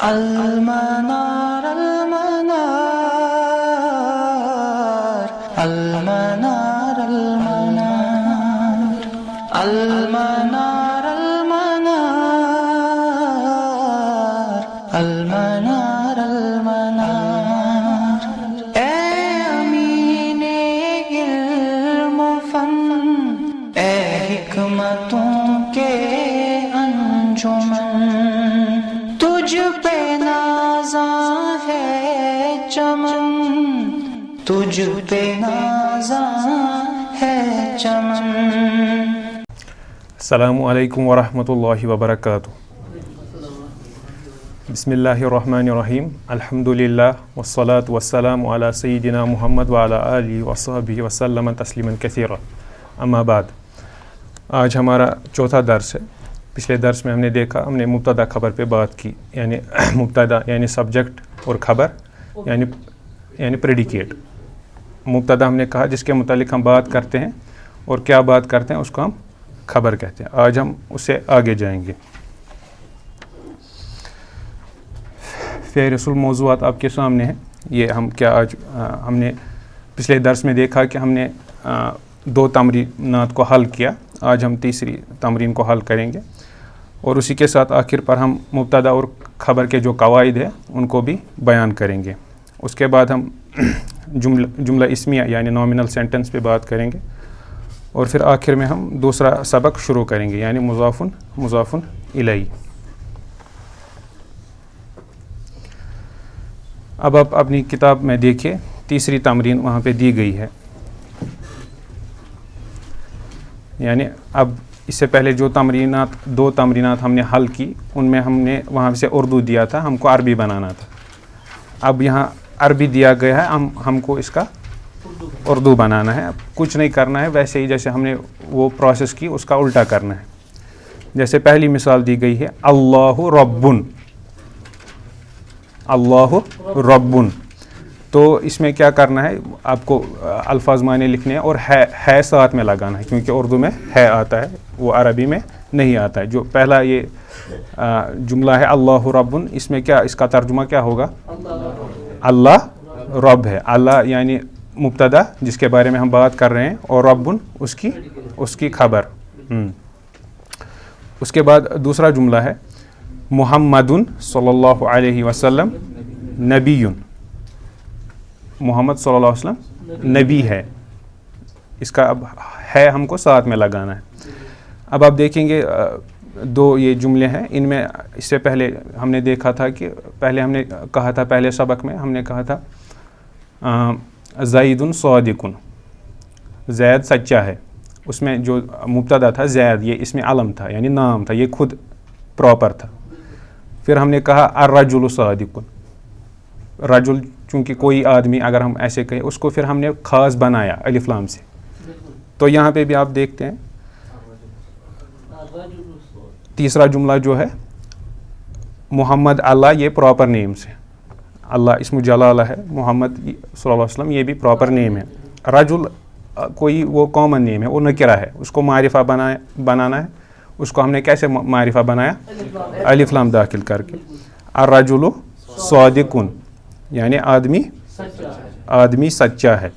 المنار المنار المنار المنار المنار المنار المنار اے امین علم و فن اے حکمتوں کے انجمن تجھ پہ نازاں ہے چمن تجھ پہ نازاں ہے چمن. السلام علیکم ورحمۃ اللہ وبرکاتہ. بسم اللہ الرحمن الرحیم. الحمد للہ والصلاة والسلام علی سیدنا محمد وعلی آلہ وصحبہ وسلم تسلیما کثیرا. اما بعد، آج ہمارا چوتھا درس ہے. پچھلے درس میں ہم نے دیکھا، ہم نے مبتدا خبر پہ بات کی، یعنی مبتدا یعنی سبجیکٹ اور خبر یعنی پریڈیکیٹ. مبتدا ہم نے کہا جس کے متعلق ہم بات کرتے ہیں اور کیا بات کرتے ہیں اس کو ہم خبر کہتے ہیں. آج ہم اس سے آگے جائیں گے. فہرست الموضوعات آپ کے سامنے ہے. یہ آج ہم نے پچھلے درس میں دیکھا کہ ہم نے 2 تمرینات کو حل کیا. آج ہم تیسری تمرین کو حل کریں گے اور اسی کے ساتھ آخر پر ہم مبتدا اور خبر کے جو قواعد ہیں ان کو بھی بیان کریں گے. اس کے بعد ہم جملہ اسمیہ یعنی نامنل سینٹنس پہ بات کریں گے اور پھر آخر میں ہم دوسرا سبق شروع کریں گے یعنی مضاف الیہ. اب آپ اپنی کتاب میں دیکھیے، تیسری تمرین وہاں پہ دی گئی ہے. یعنی اب اس سے پہلے جو 2 تمرینات ہم نے حل کی ان میں ہم نے وہاں سے اردو دیا تھا، ہم کو عربی بنانا تھا. اب یہاں عربی دیا گیا ہے، ہم کو اس کا اردو بنانا ہے. اب کچھ نہیں کرنا ہے، ویسے ہی جیسے ہم نے وہ پروسیس کی اس کا الٹا کرنا ہے. جیسے پہلی مثال دی گئی ہے اللہ ربن، اللہ ربن. تو اس میں کیا کرنا ہے، آپ کو الفاظ معنی لکھنے ہیں اور ہے ساتھ میں لگانا ہے، کیونکہ اردو میں ہے آتا ہے، وہ عربی میں نہیں آتا ہے. جو پہلا یہ جملہ ہے اللہ ربن، اس میں اس کا ترجمہ کیا ہوگا؟ اللہ رب ہے. اللہ یعنی مبتدا جس کے بارے میں ہم بات کر رہے ہیں اور ربن اس کی خبر. اس کے بعد دوسرا جملہ ہے محمد صلی اللہ علیہ وسلم نبی. محمد صلی اللہ علیہ وسلم نبی ہے. اس کا اب ہے ہم کو ساتھ میں لگانا ہے. اب آپ دیکھیں گے 2 یہ جملے ہیں. ان میں اس سے پہلے ہم نے دیکھا تھا کہ پہلے ہم نے کہا تھا، پہلے سبق میں ہم نے کہا تھا زید صادق، زید سچا ہے. اس میں جو مبتدا تھا زید، یہ اس میں علم تھا یعنی نام تھا، یہ خود پراپر تھا. پھر ہم نے کہا الرجل صادق، رجل چونکہ کوئی آدمی اگر ہم ایسے کہیں اس کو پھر ہم نے خاص بنایا الف لام سے. تو یہاں پہ بھی آپ دیکھتے ہیں تیسرا جملہ جو ہے محمد اللہ، یہ پراپر نیم سے، اللہ اسم جلالہ ہے، محمد صلی اللہ علیہ وسلم یہ بھی پراپر نیم ہے. رجل کوئی وہ کامن نیم ہے، وہ نکرہ ہے، اس کو معرفہ بنانا ہے. اس کو ہم نے کیسے معرفہ بنایا؟ الف لام داخل کر کے. الرجل صادق یعنی آدمی سچا ہے.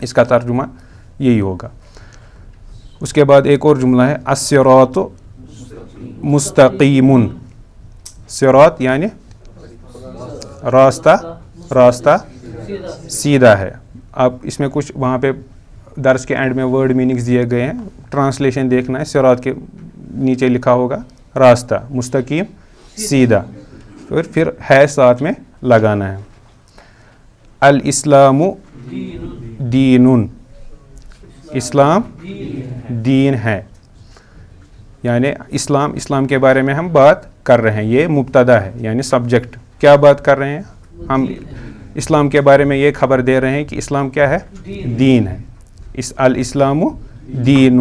اس کا ترجمہ یہی ہوگا. اس کے بعد ایک اور جملہ ہے الصراط مستقیم. صراط یعنی راستہ سیدھا ہے. آپ اس میں کچھ وہاں پہ درس کے اینڈ میں ورڈ میننگز دیے گئے ہیں، ٹرانسلیشن دیکھنا ہے. صراط کے نیچے لکھا ہوگا راستہ، مستقیم سیدھا، پھر ہے ساتھ میں لگانا ہے. الاسلام دین، اسلام دین ہے. یعنی اسلام کے بارے میں ہم بات کر رہے ہیں. یہ مبتدا ہے یعنی سبجیکٹ. کیا بات کر رہے ہیں ہم؟ اسلام کے بارے میں یہ خبر دے رہے ہیں کہ اسلام کیا ہے؟ دین ہے. الاسلام دین.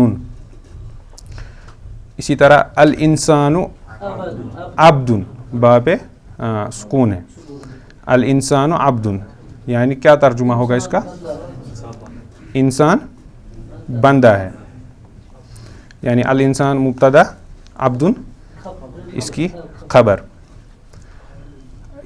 اسی طرح الانسان عبد، باب سکون ہے. الانسان عبد یعنی کیا ترجمہ ہوگا اس کا؟ انسان بندہ ہے. یعنی الانسان مبتدا، عبد اس کی خبر.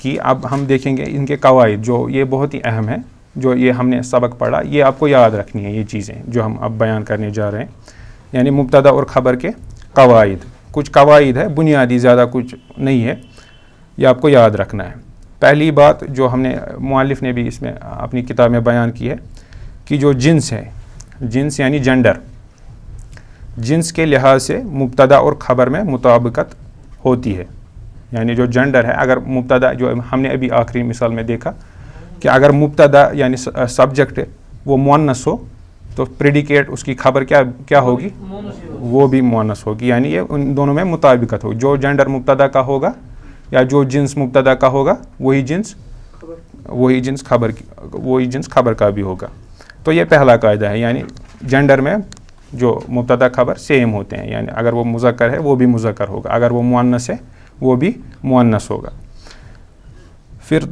کی اب ہم دیکھیں گے ان کے قواعد، جو یہ بہت ہی اہم ہیں، جو یہ ہم نے سبق پڑھا، یہ آپ کو یاد رکھنی ہے یہ چیزیں جو ہم اب بیان کرنے جا رہے ہیں، یعنی مبتدا اور خبر کے قواعد. کچھ قواعد ہے بنیادی، زیادہ کچھ نہیں ہے، یہ آپ کو یاد رکھنا ہے. پہلی بات جو ہم نے مؤلف نے بھی اس میں اپنی کتاب میں بیان کی ہے کہ جو جنس ہے، جنس یعنی جنڈر، جنس کے لحاظ سے مبتدا اور خبر میں مطابقت ہوتی ہے. یعنی جو جنڈر ہے، اگر مبتدا، جو ہم نے ابھی آخری مثال میں دیکھا کہ اگر مبتدا یعنی سبجیکٹ وہ مؤنث ہو تو پریڈیکیٹ اس کی خبر کیا ہوگی، وہ بھی مؤنث ہوگی. یعنی یہ ان دونوں میں مطابقت ہوگی. جو جنڈر مبتدا کا ہوگا یا جو جنس مبتدا کا ہوگا وہی جنس خبر کا بھی ہوگا. تو یہ پہلا قاعدہ ہے، یعنی جنڈر میں جو مبتدا خبر سیم ہوتے ہیں، یعنی اگر وہ مذکر ہے وہ بھی مذکر ہوگا، اگر وہ مؤنث ہے وہ بھی مؤنث ہوگا. پھر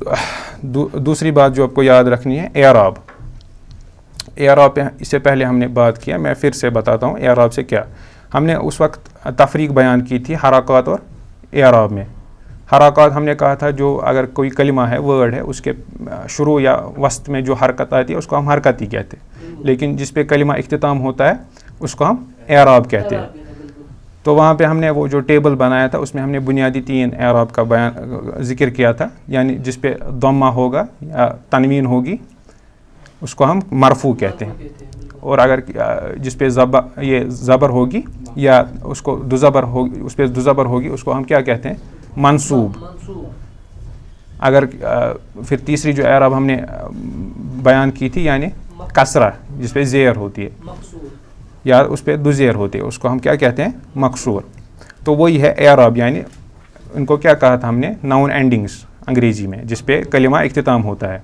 دوسری بات جو آپ کو یاد رکھنی ہے، اعراب. اعراب پہ اس سے پہلے ہم نے بات کیا، میں پھر سے بتاتا ہوں اعراب سے کیا. ہم نے اس وقت تفریق بیان کی تھی حرکات اور اعراب میں. حرکات ہم نے کہا تھا جو اگر کوئی کلمہ ہے، ورڈ ہے، اس کے شروع یا وسط میں جو حرکت آتی ہے اس کو ہم حرکت ہی کہتے ہیں، لیکن جس پہ کلمہ اختتام ہوتا ہے اس کو ہم اعراب کہتے ہیں. تو وہاں پہ ہم نے وہ جو ٹیبل بنایا تھا اس میں ہم نے بنیادی 3 اعراب کا ذکر کیا تھا. یعنی جس پہ ضمہ ہوگا یا تنوین ہوگی اس کو ہم مرفوع کہتے ہیں، اور اگر جس پہ یہ زبر ہوگی یا اس کو دزبر ہوگی، اس پہ دزبر ہوگی، اس کو ہم کیا کہتے ہیں، منصوب. اگر پھر تیسری جو اعراب ہم نے بیان کی تھی یعنی کسرہ، جس پہ زیر ہوتی ہے یا اس پہ دزیر ہوتی ہے، اس کو ہم کیا کہتے ہیں، مکسور. تو وہی ہے اعراب، یعنی ان کو کیا کہا تھا ہم نے، ناؤن اینڈنگس انگریزی میں، جس پہ کلمہ اختتام ہوتا ہے.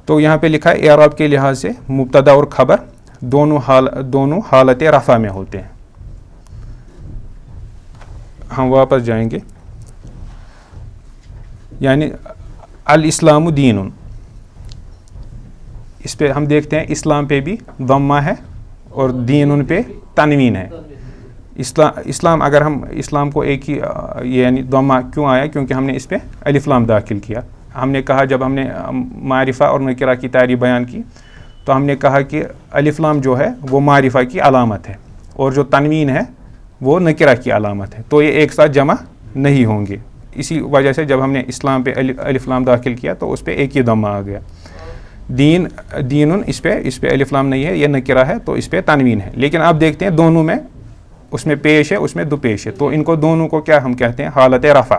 تو یہاں پہ لکھا ہے اعراب کے لحاظ سے مبتدا اور خبر دونوں حالت رفع میں ہوتے ہیں. ہم واپس جائیں گے. یعنی الاسلام دین، اس پہ ہم دیکھتے ہیں اسلام پہ بھی ضمہ ہے اور دین پہ تنوین ہے. اسلام اگر ہم اسلام کو ایک ہی یعنی ضمہ کیوں آیا، کیونکہ ہم نے اس پہ الف لام داخل کیا. ہم نے کہا جب ہم نے معرفہ اور نکرہ کی تعریف بیان کی تو ہم نے کہا کہ الف لام جو ہے وہ معرفہ کی علامت ہے اور جو تنوین ہے وہ نکرہ کی علامت ہے، تو یہ ایک ساتھ جمع نہیں ہوں گے. اسی وجہ سے جب ہم نے اسلام پہ الف لام داخل کیا تو اس پہ ایک ہی ضمہ آ گیا. دین اس پہ الف لام نہیں ہے، یہ نکرہ ہے تو اس پہ تنوین ہے. لیکن آپ دیکھتے ہیں دونوں میں، اس میں پیش ہے، اس میں دو پیش ہے، تو ان کو دونوں کو کیا ہم کہتے ہیں، حالت رفع.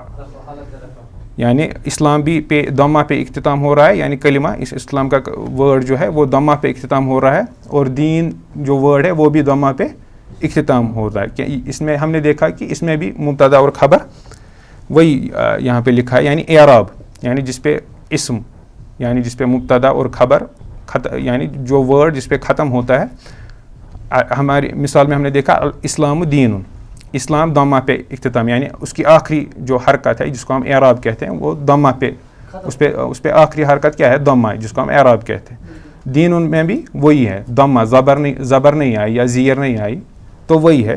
یعنی اسلام بھی پہ ضمہ پہ اختتام ہو رہا ہے، یعنی کلمہ اس اسلام کا ورڈ جو ہے وہ ضمہ پہ اختتام ہو رہا ہے، اور دین جو ورڈ ہے وہ بھی ضمہ پہ اختتام ہو رہا ہے. کہ اس میں ہم نے دیکھا کہ اس میں بھی مبتدا اور خبر وہی یہاں پہ لکھا ہے، یعنی اعراب، یعنی جس پہ اسم، یعنی جس پہ مبتدا اور خبر یعنی جو ورڈ جس پہ ختم ہوتا ہے. ہماری مثال میں ہم نے دیکھا اسلام دین، اسلام ضمہ پہ اختتام، یعنی اس کی آخری جو حرکت ہے جس کو ہم اعراب کہتے ہیں وہ ضمہ پہ، اس پہ آخری حرکت کیا ہے، ضمہ ہے، جس کو ہم اعراب کہتے ہیں. دین میں بھی وہی ہے، ضمہ، زبر نہیں آئی یا زیر نہیں آئی، تو وہی ہے.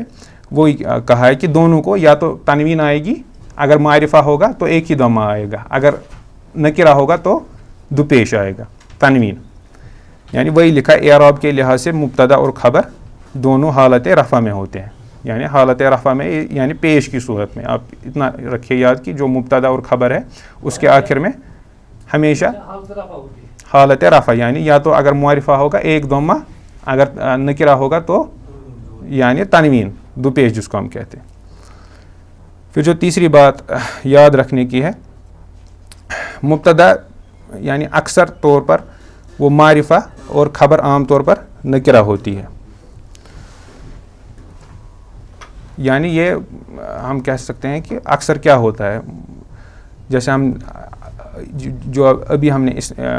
وہی کہا ہے کہ دونوں کو یا تو تنوین آئے گی، اگر معرفہ ہوگا تو ایک ہی ضمہ آئے گا، اگر نکرہ ہوگا تو دو پیش آئے گا، تنوین. یعنی وہی لکھا ہے اعراب کے لحاظ سے مبتدا اور خبر دونوں حالت رفع میں ہوتے ہیں. یعنی حالت رفع میں یعنی پیش کی صورت میں. آپ اتنا رکھیے یاد کہ جو مبتدا اور خبر ہے اس کے آخر میں ہمیشہ حالت رفع، یعنی یا تو اگر معرفہ ہوگا ایک ضمہ، اگر نکرہ ہوگا تو یعنی تنوین، دو پیش جس کو ہم کہتے ہیں. پھر جو تیسری بات یاد رکھنے کی ہے، مبتدا یعنی اکثر طور پر وہ معرفہ اور خبر عام طور پر نکرہ ہوتی ہے. یعنی یہ ہم کہہ سکتے ہیں کہ اکثر کیا ہوتا ہے، جیسے ہم جو ابھی ہم نے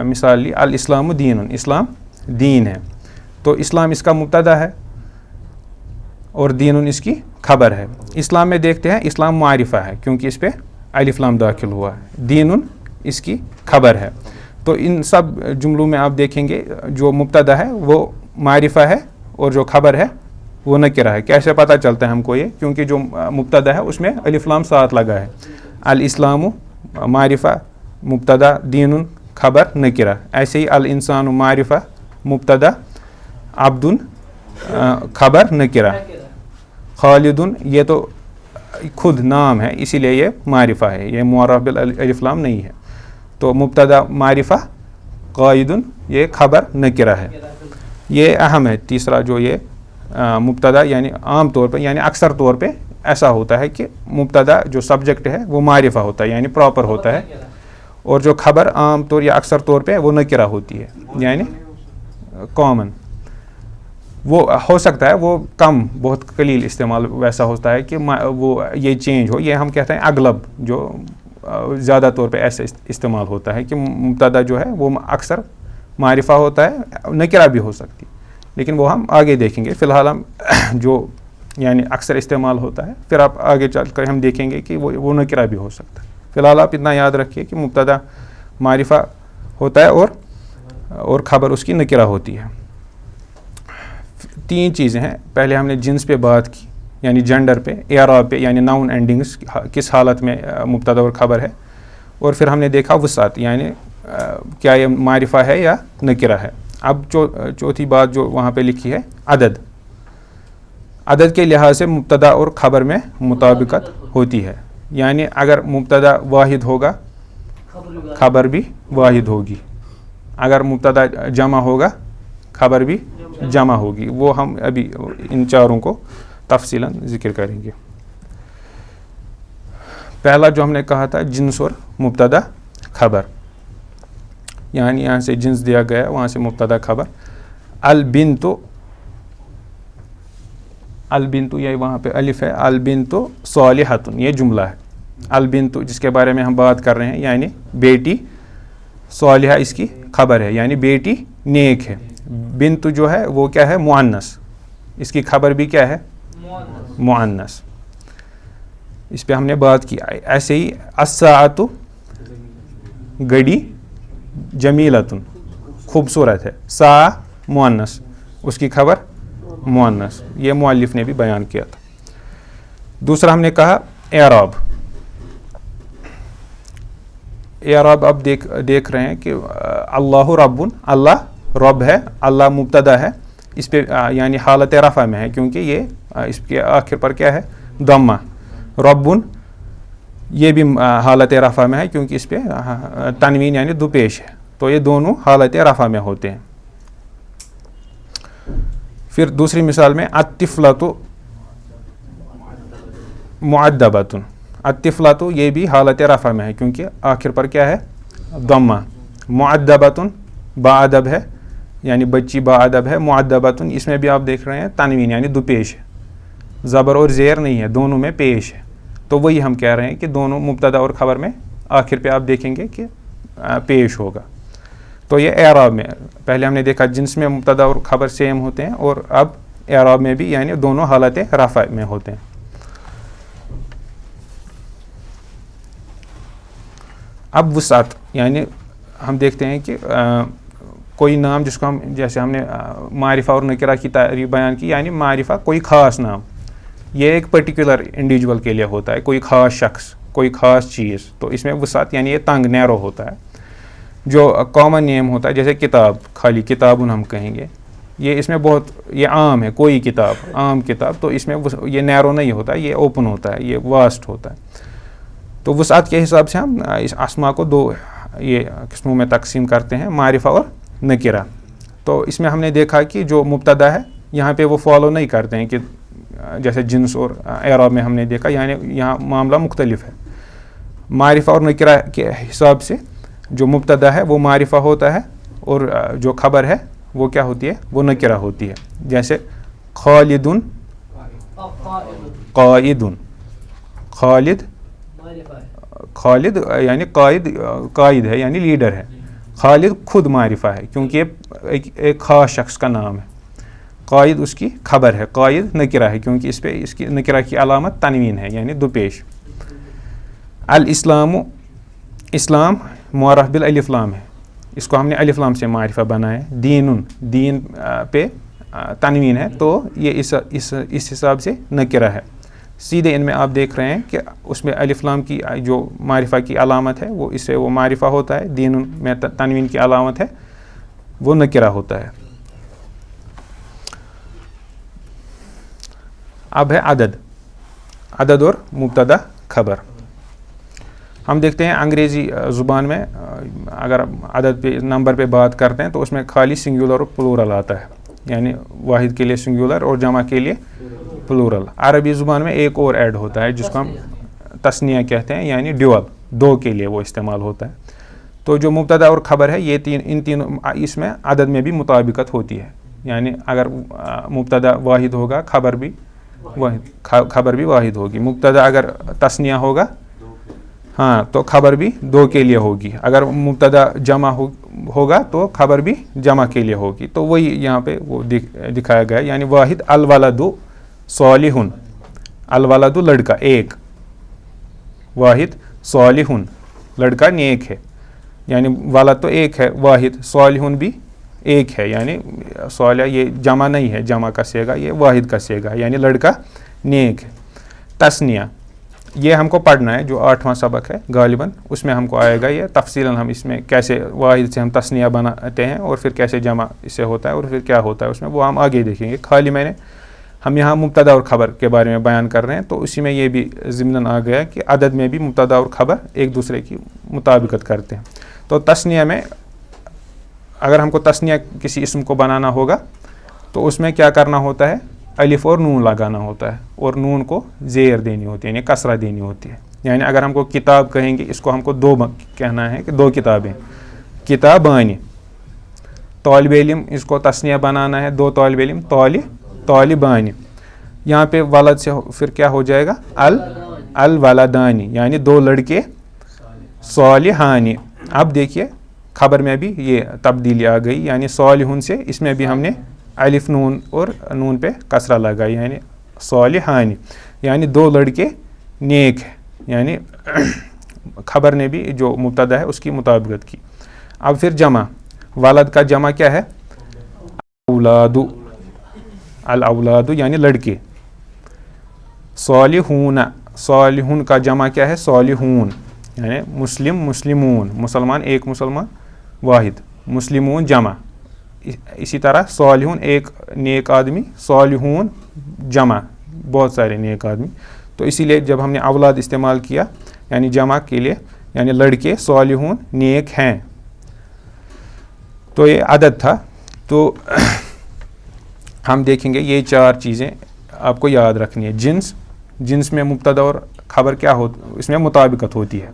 مثال لی، الاسلام دین، اسلام دین ہے، تو اسلام اس کا مبتدا ہے اور دین اس کی خبر ہے. اسلام میں دیکھتے ہیں اسلام معرفہ ہے کیونکہ اس پہ الف لام داخل ہوا ہے، دین اس کی خبر ہے. تو ان سب جملوں میں آپ دیکھیں گے جو مبتدا ہے وہ معرفہ ہے اور جو خبر ہے وہ نکرہ ہے. کیسے پتہ چلتا ہے ہم کو یہ، کیونکہ جو مبتدا ہے اس میں الف لام ساتھ لگا ہے. الاسلام معرفہ مبتدا دین خبر نکرہ. ایسے ہی الانسان معرفہ مبتدا عبد خبر نکرہ. خالد یہ تو خود نام ہے اسی لیے یہ معرفہ ہے, یہ معرف بالالف لام نہیں ہے. تو مبتدا معرفہ قائد یہ خبر نکرہ ہے. یہ اہم ہے تیسرا جو یہ مبتدا یعنی عام طور پہ یعنی اکثر طور پہ ایسا ہوتا ہے کہ مبتدا جو سبجیکٹ ہے وہ معرفہ ہوتا ہے یعنی پراپر ہوتا ہے, اور جو خبر عام طور یا اکثر طور پہ وہ نکرہ ہوتی ہے یعنی کامن. وہ ہو سکتا ہے وہ کم بہت قلیل استعمال ویسا ہوتا ہے کہ وہ یہ چینج ہو, یہ ہم کہتے ہیں اغلب جو زیادہ طور پہ ایسے استعمال ہوتا ہے کہ مبتدا جو ہے وہ اکثر معرفہ ہوتا ہے, نکرہ بھی ہو سکتی, لیکن وہ ہم آگے دیکھیں گے. فی الحال ہم جو یعنی اکثر استعمال ہوتا ہے پھر آپ آگے چل کر ہم دیکھیں گے کہ وہ نکرہ بھی ہو سکتا ہے. فی الحال آپ اتنا یاد رکھیے کہ مبتدا معرفہ ہوتا ہے اور خبر اس کی نکرہ ہوتی ہے. تین چیزیں ہیں, پہلے ہم نے جنس پہ بات کی یعنی جینڈر پہ, اعراب پہ یعنی ناؤن اینڈنگس کس حالت میں مبتدا اور خبر ہے, اور پھر ہم نے دیکھا وسعت یعنی کیا یہ معرفہ ہے یا نکرہ ہے. اب چوتھی بات جو وہاں پہ لکھی ہے عدد. عدد کے لحاظ سے مبتدا اور خبر میں مطابقت ہوتی ہے, یعنی اگر مبتدا واحد ہوگا خبر بھی واحد ہوگی, اگر مبتدا جمع ہوگا خبر بھی جمع ہوگی. وہ ہم ابھی ان چاروں کو تفصیلاً ذکر کریں گے. پہلا جو ہم نے کہا تھا جنس اور مبتدا خبر, یعنی یہاں سے جنس دیا گیا وہاں سے مبتدا خبر. البنت یہ وہاں پہ الف ہے, البنت صالحۃ یہ جملہ ہے. البنت جس کے بارے میں ہم بات کر رہے ہیں یعنی بیٹی, صالحہ اس کی خبر ہے یعنی بیٹی نیک ہے. بنت جو ہے وہ کیا ہے مؤنث, اس کی خبر بھی کیا ہے مؤنث. اس پہ ہم نے بات کی. ایسے ہی الساعۃ گھڑی جمیلۃ خوبصورت ہے, سا مؤنث اس کی خبر مؤنث, یہ مؤلف نے بھی بیان کیا تھا. دوسرا ہم نے کہا اعراب. اعراب اب دیکھ رہے ہیں کہ اللہ رب, اللہ رب ہے, اللہ مبتدا ہے, اس پہ یعنی حالت رفع میں ہے کیونکہ یہ اس کے آخر پر کیا ہے ضمہ. ربن یہ بھی حالت رفع میں ہے کیونکہ اس پہ تنوین یعنی دو پیش ہے, تو یہ دونوں حالت رفع میں ہوتے ہیں. پھر دوسری مثال میں الطفلۃ مؤدبۃ. الطفلۃ یہ بھی حالت رفع میں ہے کیونکہ آخر پر کیا ہے ضمہ. مؤدبۃ باادب ہے یعنی بچی باادب ہے. مؤدبۃ اس میں بھی آپ دیکھ رہے ہیں تنوین یعنی دو پیش ہے, زبر اور زیر نہیں ہے, دونوں میں پیش ہے. تو وہی ہم کہہ رہے ہیں کہ دونوں مبتدا اور خبر میں آخر پہ آپ دیکھیں گے کہ پیش ہوگا. تو یہ اعراب میں پہلے ہم نے دیکھا جنس میں مبتدا اور خبر سیم ہوتے ہیں, اور اب اعراب میں بھی یعنی دونوں حالت رفع میں ہوتے ہیں. اب وسعت یعنی ہم دیکھتے ہیں کہ کوئی نام جس کو ہم جیسے ہم نے معرفہ اور نکرہ کی تعریف بیان کی, یعنی معرفہ کوئی خاص نام, یہ ایک پرٹیکولر انڈیویجول کے لیے ہوتا ہے, کوئی خاص شخص کوئی خاص چیز. تو اس میں وسعت یعنی یہ تنگ نیرو ہوتا ہے. جو کامن نیم ہوتا ہے جیسے کتاب, خالی کتابن ہم کہیں گے, یہ اس میں بہت یہ عام ہے, کوئی کتاب عام کتاب, تو اس میں یہ نیرو نہیں ہوتا, یہ اوپن ہوتا ہے, یہ واسٹ ہوتا ہے. تو وسعت کے حساب سے ہم اس اسما کو دو یہ قسموں میں تقسیم کرتے ہیں, معرفہ اور نکرہ. تو اس میں ہم نے دیکھا کہ جو مبتدا ہے یہاں پہ وہ فالو نہیں کرتے ہیں کہ جیسے جنس اور اعراب میں ہم نے دیکھا, یعنی یہاں معاملہ مختلف ہے. معرفہ اور نکرہ کے حساب سے جو مبتدا ہے وہ معرفہ ہوتا ہے, اور جو خبر ہے وہ کیا ہوتی ہے وہ نکرہ ہوتی ہے. جیسے خالدن قائدن, خالد یعنی قائد ہے یعنی لیڈر ہے. خالد خود معرفہ ہے کیونکہ یہ ایک خاص شخص کا نام ہے. قائد اس کی خبر ہے, قائد نکرہ ہے کیونکہ اس پہ اس کی نکرہ کی علامت تنوین ہے یعنی دو پیش. الاسلام اسلام معرف بالالف لام ہے, اس کو ہم نے الف لام سے معرفہ بنایا ہے. دین پہ تنوین ہے تو یہ اس حساب سے نکرہ ہے. سیدھے ان میں آپ دیکھ رہے ہیں کہ اس میں الف لام کی جو معرفہ کی علامت ہے وہ اس سے وہ معرفہ ہوتا ہے، دین میں تنوین کی علامت ہے وہ نکرہ ہوتا ہے. اب ہے عدد اور مبتدا خبر. ہم دیکھتے ہیں انگریزی زبان میں اگر عدد پہ نمبر پہ بات کرتے ہیں تو اس میں خالی سنگولر اور پلورل آتا ہے، یعنی واحد کے لیے سنگولر اور جمع کے لیے پلورل. عربی زبان میں ایک اور ایڈ ہوتا ہے جس کو ہم تثنیہ کہتے ہیں، یعنی ڈیول، دو کے لیے وہ استعمال ہوتا ہے. تو جو مبتدا اور خبر ہے یہ ان تینوں اس میں عدد میں بھی مطابقت ہوتی ہے، یعنی اگر مبتدا واحد ہوگا خبر بھی واحد ہوگی. مبتدا اگر تثنیہ ہوگا ہاں تو خبر بھی دو کے لیے ہوگی. اگر مبتدا جمع ہوگا تو خبر بھی جمع کے لیے ہوگی. تو وہی یہاں پہ وہ دکھایا گیا، یعنی واحد الولد صالح، الولد لڑکا ایک، واحد صالح لڑکا نیک ہے، یعنی ولد تو ایک ہے، واحد صالح بھی ایک ہے، یعنی صالح یہ جمع نہیں ہے، جمع کا صیغہ یہ واحد کا صیغہ، یعنی لڑکا نیک ہے. تثنیہ یہ ہم کو پڑھنا ہے، جو 8واں سبق ہے غالباً اس میں ہم کو آئے گا یہ تفصیلاً، ہم اس میں کیسے واحد سے ہم تثنیہ بناتے ہیں اور پھر کیسے جمع اس سے ہوتا ہے اور پھر کیا ہوتا ہے اس میں، وہ ہم آگے دیکھیں گے. خالی ہم یہاں مبتدا اور خبر کے بارے میں بیان کر رہے ہیں، تو اسی میں یہ بھی ضمناً آ گیا کہ عدد میں بھی مبتدا اور خبر ایک دوسرے کی مطابقت کرتے ہیں. تو تثنیہ میں اگر ہم کو تثنیہ کسی اسم کو بنانا ہوگا تو اس میں کیا کرنا ہوتا ہے، الف اور نون لگانا ہوتا ہے اور نون کو زیر دینی ہوتی ہے، یعنی کسرہ دینی ہوتی ہے. یعنی اگر ہم کو کتاب کہیں گے اس کو ہم کو دو کہنا ہے کہ دو کتابیں، کتابانی. طالب علم اس کو تثنیہ بنانا ہے، دو طالب علم، طالبانی. یہاں پہ ولد سے پھر کیا ہو جائے گا، الولدانی، یعنی دو لڑکے صالحانی. اب دیکھیے خبر میں بھی یہ تبدیلی آ گئی، یعنی صالحون سے اس میں بھی ہم نے الف نون اور نون پہ کسرہ لگائی، یعنی صالحانی، یعنی دو لڑکے نیک ہے، یعنی خبر نے بھی جو مبتدا ہے اس کی مطابقت کی. اب پھر جمع، ولد کا جمع کیا ہے، اولاد، الاولاد یعنی لڑکے. صالحون، صالحون کا جمع کیا ہے، صالحون، یعنی مسلمون، مسلمان ایک، مسلمان واحد، مسلمون جمع. اسی طرح صالحون ایک نیک آدمی، صالحون جمع بہت سارے نیک آدمی. تو اسی لیے جب ہم نے اولاد استعمال کیا یعنی جمع کے لیے، یعنی لڑکے صالحون نیک ہیں، تو یہ عدد تھا. تو ہم دیکھیں گے یہ چار چیزیں آپ کو یاد رکھنی ہے. جنس میں مبتدا اور خبر کیا ہو، اس میں مطابقت ہوتی ہے.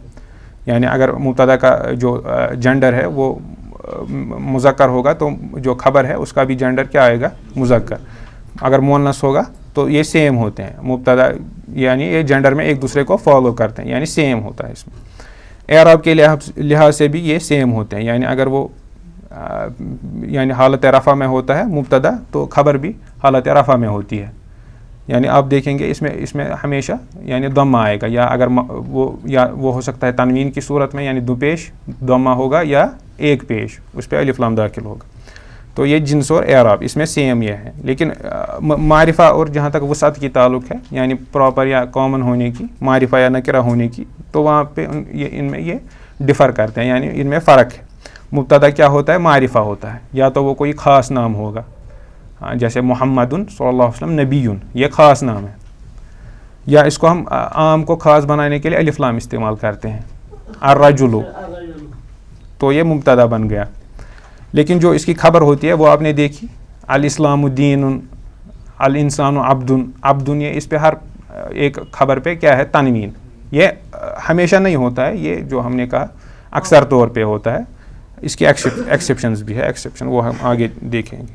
یعنی اگر مبتدا کا جو جنڈر ہے وہ مذکر ہوگا تو جو خبر ہے اس کا بھی جنڈر کیا آئے گا، مذکر. اگر مؤنث ہوگا تو یہ سیم ہوتے ہیں، مبتدا یعنی یہ جنڈر میں ایک دوسرے کو فالو کرتے ہیں، یعنی سیم ہوتا ہے. اس میں اعراب کے لحاظ سے بھی یہ سیم ہوتے ہیں، یعنی اگر وہ یعنی حالت رفع میں ہوتا ہے مبتدا تو خبر بھی حالت رفع میں ہوتی ہے. یعنی آپ دیکھیں گے اس میں ہمیشہ یعنی ضمہ آئے گا، یا اگر وہ ہو سکتا ہے تنوین کی صورت میں، یعنی دو پیش ضمہ ہوگا، یا ایک پیش اس پہ الف لام داخل ہوگا. تو یہ جنس اور اعراب اس میں سیم یہ ہے. لیکن معرفہ اور جہاں تک وسعت کی تعلق ہے، یعنی پراپر یا کامن ہونے کی، معرفہ یا نکرہ ہونے کی، تو وہاں پہ ان میں یہ ڈفر کرتے ہیں، یعنی ان میں فرق ہے. مبتدا کیا ہوتا ہے، معرفہ ہوتا ہے، یا تو وہ کوئی خاص نام ہوگا، جیسے محمد صلی اللہ علیہ وسلم نبیون، یہ خاص نام ہے، یا اس کو ہم عام کو خاص بنانے کے لیے الف لام استعمال کرتے ہیں، الرجل، تو یہ مبتدا بن گیا. لیکن جو اس کی خبر ہوتی ہے وہ آپ نے دیکھی، الاسلام دین، الانسان عبد، یہ اس پہ ہر ایک خبر پہ کیا ہے، تنوین. یہ ہمیشہ نہیں ہوتا ہے، یہ جو ہم نے کہا اکثر طور پہ ہوتا ہے. اس کی ایکسیپشنز بھی ہے، ایکسیپشن وہ ہم آگے دیکھیں گے.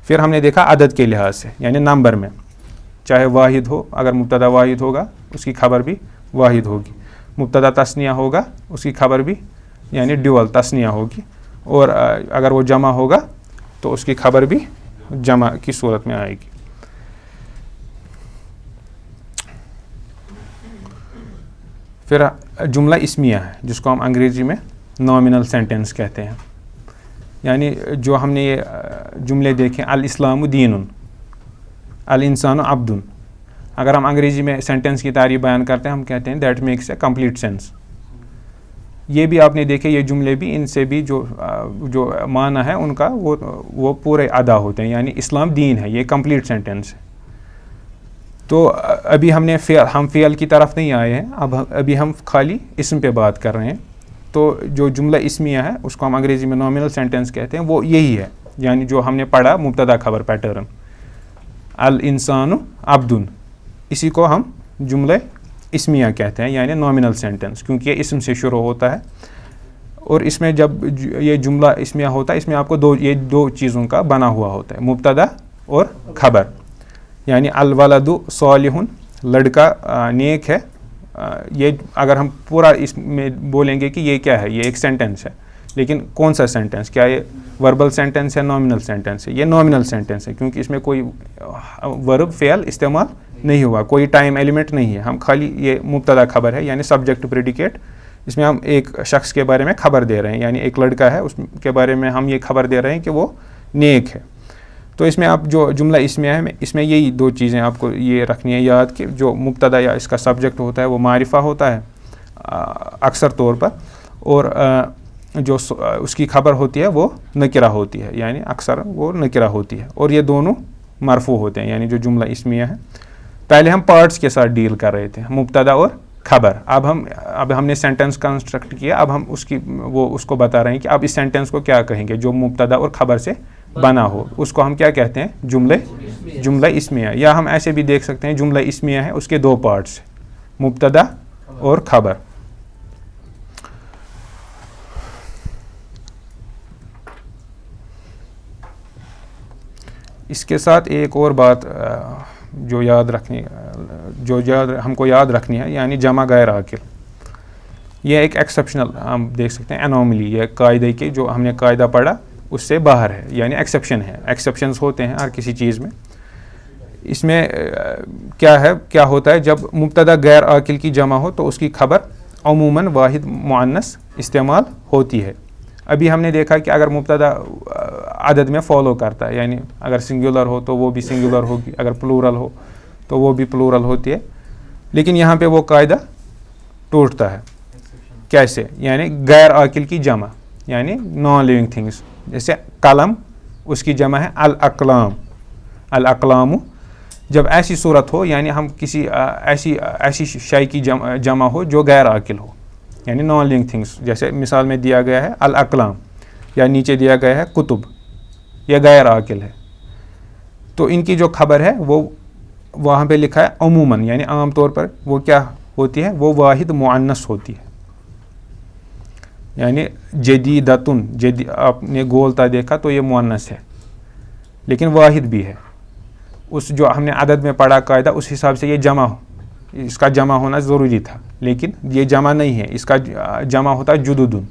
پھر ہم نے دیکھا عدد کے لحاظ سے، یعنی نمبر میں، چاہے واحد ہو، اگر مبتدا واحد ہوگا اس کی خبر بھی واحد ہوگی. مبتدا تثنیہ ہوگا اس کی خبر بھی یعنی ڈیول تثنیہ ہوگی. اور اگر وہ جمع ہوگا تو اس کی خبر بھی جمع کی صورت میں آئے گی. پھر جملہ اسمیہ ہے جس کو ہم انگریزی میں نامنل سینٹینس کہتے ہیں. یعنی جو ہم نے یہ جملے دیکھیں، الاسلام دین، الانسان عبد، اگر ہم انگریزی میں سینٹینس کی تعریف بیان کرتے ہیں ہم کہتے ہیں that makes a complete sense. یہ بھی آپ نے دیکھے یہ جملے بھی ان سے بھی جو معنی ہے ان کا وہ پورے ادا ہوتے ہیں, یعنی اسلام دین ہے, یہ کمپلیٹ سینٹینس ہے. تو ابھی ہم فعل کی طرف نہیں آئے ہیں, ابھی ہم خالی اسم پہ بات کر رہے ہیں. تو جو جملہ اسمیہ ہے اس کو ہم انگریزی میں نامنل سینٹینس کہتے ہیں, وہ یہی ہے, یعنی جو ہم نے پڑھا مبتدا خبر پیٹرن, الانسان عبد, اسی کو ہم جملہ اسمیہ کہتے ہیں, یعنی نامنل سینٹینس, کیونکہ یہ اسم سے شروع ہوتا ہے. اور اس میں جب یہ جملہ اسمیہ ہوتا ہے اس میں آپ کو دو چیزوں کا بنا ہوا ہوتا ہے, مبتدا اور خبر. یعنی الولد صالح, لڑکا نیک ہے. یہ اگر ہم پورا اس میں بولیں گے کہ یہ کیا ہے, یہ ایک سینٹینس ہے, لیکن کون سا سینٹینس, کیا یہ وربل سینٹینس ہے, نامنل سینٹینس ہے؟ یہ نامنل سینٹینس ہے, کیونکہ اس میں کوئی ورب فعل استعمال نہیں ہوا, کوئی ٹائم ایلیمنٹ نہیں ہے. ہم خالی یہ مبتدا خبر ہے, یعنی سبجیکٹ پریڈیکیٹ, اس میں ہم ایک شخص کے بارے میں خبر دے رہے ہیں, یعنی ایک لڑکا ہے اس کے بارے میں ہم یہ خبر دے رہے ہیں کہ وہ نیک ہے. تو اس میں آپ جو جملہ اسمیہ ہے اس میں یہی دو چیزیں آپ کو یہ رکھنی ہے یاد, کہ جو مبتدا یا اس کا سبجیکٹ ہوتا ہے وہ معرفہ ہوتا ہے اکثر طور پر, اور جو اس کی خبر ہوتی ہے وہ نکرہ ہوتی ہے, یعنی اکثر وہ نکرہ ہوتی ہے, اور یہ دونوں مرفوع ہوتے ہیں, یعنی جو جملہ اسمیہ ہے. پہلے ہم پارٹس کے ساتھ ڈیل کر رہے تھے, مبتدا اور خبر. اب ہم نے سینٹینس کنسٹرکٹ کیا, اب ہم اس کو بتا رہے ہیں کہ اب اس سینٹینس کو کیا کہیں گے جو مبتدا اور خبر سے بنا ہو, اس کو ہم کیا کہتے ہیں, جملہ اسمیہ. یا ہم ایسے بھی دیکھ سکتے ہیں جملہ اسمیہ ہے اس کے دو پارٹس, مبتدا اور خبر. اس کے ساتھ ایک اور بات جو ہم کو یاد رکھنی ہے, یعنی جمع غیر عاقل. یہ ایک ایکسیپشنل ہم دیکھ سکتے ہیں انوملی, یہ قاعدے کے جو ہم نے قاعدہ پڑھا اس سے باہر ہے, یعنی ایکسیپشن ہے. ایکسیپشنز ہوتے ہیں ہر کسی چیز میں. اس میں کیا ہوتا ہے, جب مبتدا غیر عاقل کی جمع ہو تو اس کی خبر عموماً واحد مؤنث استعمال ہوتی ہے. ابھی ہم نے دیکھا کہ اگر مبتدا عدد میں فالو کرتا ہے, یعنی اگر سنگولر ہو تو وہ بھی سنگولر ہوگی, اگر پلورل ہو تو وہ بھی پلورل ہوتی ہے. لیکن یہاں پہ وہ قاعدہ ٹوٹتا ہے. کیسے؟ یعنی غیر عاقل کی جمع, یعنی نان لیونگ تھنگس, جیسے قلم, اس کی جمع ہے الاقلام. الاقلام جب ایسی صورت ہو, یعنی ہم کسی ایسی شے کی جمع ہو جو غیر عاقل ہو, یعنی نان لیونگ تھنگس, جیسے مثال میں دیا گیا ہے الاقلام, یا نیچے دیا گیا ہے کتب, یہ غیر عاقل ہے. تو ان کی جو خبر ہے وہ وہاں پہ لکھا ہے عموماً, یعنی عام طور پر وہ کیا ہوتی ہے, وہ واحد مؤنث ہوتی ہے. یعنی جدیدتن, آپ نے گولتا دیکھا تو یہ مؤنث ہے, لیکن واحد بھی ہے. اس جو ہم نے عدد میں پڑھا قاعدہ, اس حساب سے یہ اس کا جمع ہونا ضروری تھا, لیکن یہ جمع نہیں ہے. اس کا جمع ہوتا ہے جدودن,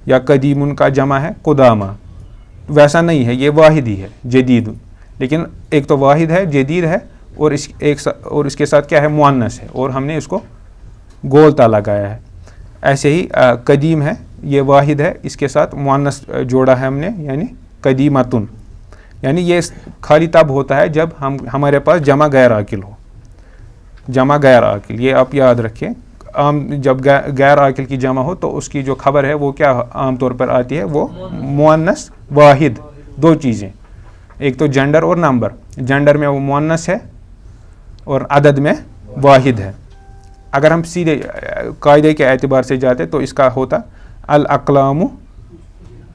یا قدیمن کا جمع ہے قدامہ. ویسا نہیں ہے, یہ واحد ہی ہے جدیدن, لیکن ایک تو واحد ہے, جدید ہے, اور اس کے ساتھ کیا ہے, مؤنث ہے, اور ہم نے اس کو گولتا لگایا ہے. ایسے ہی قدیم ہے, یہ واحد ہے, اس کے ساتھ مؤنث جوڑا ہے ہم نے, یعنی قدیمتن. یعنی یہ خالی تب ہوتا ہے جب ہمارے پاس جمع غیر عاقل ہو. جمع غیر عاقل, یہ آپ یاد رکھیں. جب غیر عاقل کی جمع ہو تو اس کی جو خبر ہے وہ کیا عام طور پر آتی ہے, وہ مؤنث واحد. دو چیزیں, ایک تو جینڈر اور نمبر. جینڈر میں وہ مؤنث ہے اور عدد میں واحد ہے. اگر ہم سیدھے قاعدے کے اعتبار سے جاتے تو اس کا ہوتا الاقلام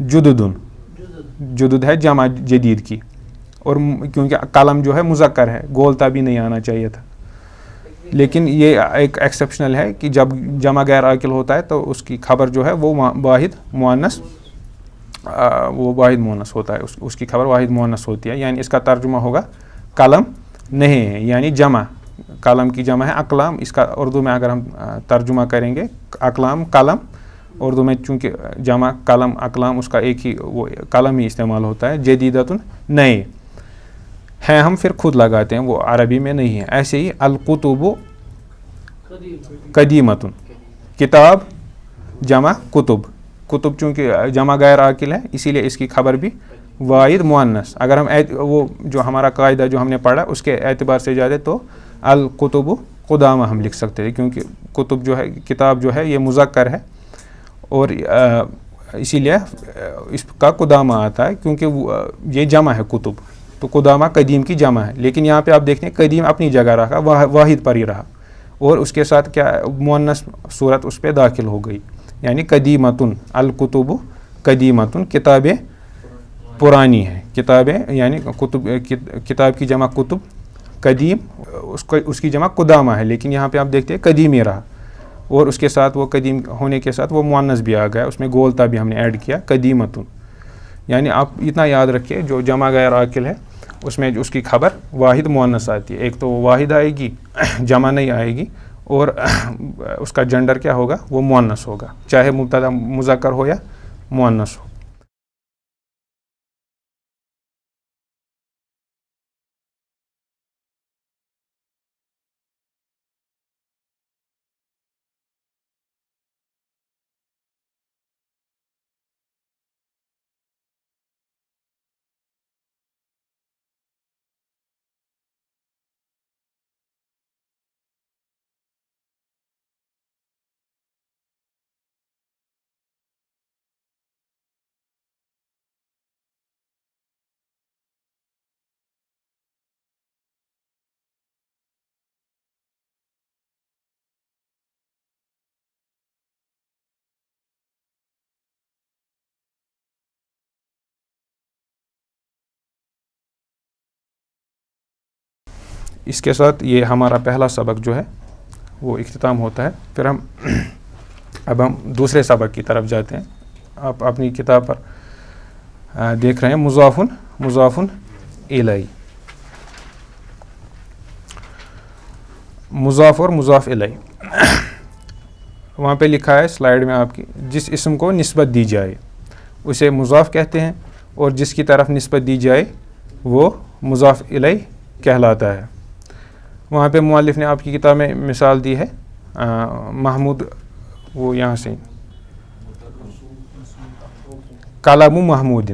جددن. جدد ہے جمع جدید کی, اور کیونکہ قلم جو ہے مذکر ہے, گولتا بھی نہیں آنا چاہیے تھا. لیکن یہ ایک ایکسیپشنل ہے کہ جب جمع غیر عاقل ہوتا ہے تو اس کی خبر جو ہے وہ واحد مؤنث ہوتا ہے, اس کی خبر واحد مؤنث ہوتی ہے. یعنی اس کا ترجمہ ہوگا قلم نہیں ہے, یعنی جمع. قلم کی جمع ہے اقلام. اس کا اردو میں اگر ہم ترجمہ کریں گے اقلام قلم, اردو میں چونکہ جمع قلم اقلام اس کا ایک ہی وہ قلم ہی استعمال ہوتا ہے. جدیدتن نئے ہیں, ہم پھر خود لگاتے ہیں, وہ عربی میں نہیں ہے. ایسے ہی القتب قدیمتن, کتاب جمع کتب. کتب چونکہ جمع غیر عاقل ہے اسی لیے اس کی خبر بھی واحد مؤنث. اگر ہم وہ جو ہمارا قاعدہ جو ہم نے پڑھا اس کے اعتبار سے جاتے تو الکتب قدامہ ہم لکھ سکتے تھے کیونکہ کتب جو ہے کتاب جو ہے یہ مذکر ہے اور اسی لیے اس کا قدامہ آتا ہے کیونکہ یہ جمع ہے کتب تو قدامہ قدیم کی جمع ہے. لیکن یہاں پہ آپ دیکھتے ہیں قدیم اپنی جگہ رکھا واحد پر ہی رہا اور اس کے ساتھ کیا مؤنث صورت اس پہ داخل ہو گئی یعنی قدیمتن الکتب قدیمتن کتابیں پرانی ہیں کتابیں یعنی کتاب کی جمع کتب قدیم اس کی جمع قدامہ ہے لیکن یہاں پہ آپ دیکھتے ہیں قدیم ہی رہا اور اس کے ساتھ وہ قدیم ہونے کے ساتھ وہ مؤنث بھی آ گیا اس میں گولتا بھی ہم نے ایڈ کیا قدیمتن. یعنی آپ اتنا یاد رکھیے جو جمع غیر عاقل ہے اس میں اس کی خبر واحد مؤنث آتی ہے. ایک تو وہ واحد آئے گی جمع نہیں آئے گی اور اس کا جنڈر کیا ہوگا وہ مؤنث ہوگا چاہے مبتدا مذکر ہو یا مؤنث ہو. اس کے ساتھ یہ ہمارا پہلا سبق جو ہے وہ اختتام ہوتا ہے. پھر اب ہم دوسرے سبق کی طرف جاتے ہیں. آپ اپنی کتاب پر دیکھ رہے ہیں مضاف الیہ. مضاف اور مضاف الیہ وہاں پہ لکھا ہے سلائیڈ میں آپ کی جس اسم کو نسبت دی جائے اسے مضاف کہتے ہیں اور جس کی طرف نسبت دی جائے وہ مضاف الیہ کہلاتا ہے. وہاں پہ مؤلف نے آپ کی کتاب میں مثال دی ہے محمود وہ یہاں سے کلام محمود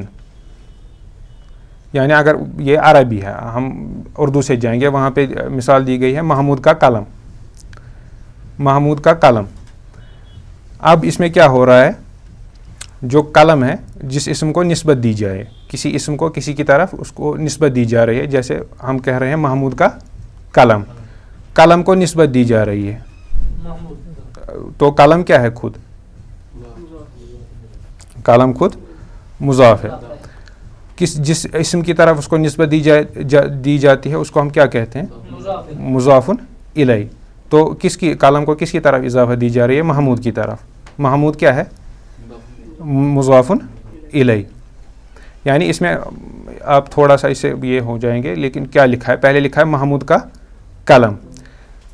یعنی اگر یہ عربی ہے ہم اردو سے جائیں گے وہاں پہ مثال دی گئی ہے محمود کا قلم. اب اس میں کیا ہو رہا ہے جو قلم ہے جس اسم کو نسبت دی جائے کسی اسم کو کسی کی طرف اس کو نسبت دی جا رہی ہے جیسے ہم کہہ رہے ہیں محمود کا قلم کو نسبت دی جا رہی ہے تو قلم کیا ہے قلم خود مضاف ہے. جس اسم کی طرف اس کو نسبت دی جاتی ہے اس کو ہم کیا کہتے ہیں مضاف الیہ. تو قلم کو کس کی طرف اضافہ دی جا رہی ہے محمود کی طرف. محمود کیا ہے مضاف الیہ. یعنی اس میں آپ تھوڑا سا اسے یہ ہو جائیں گے لیکن کیا لکھا ہے پہلے لکھا ہے محمود کا قلم.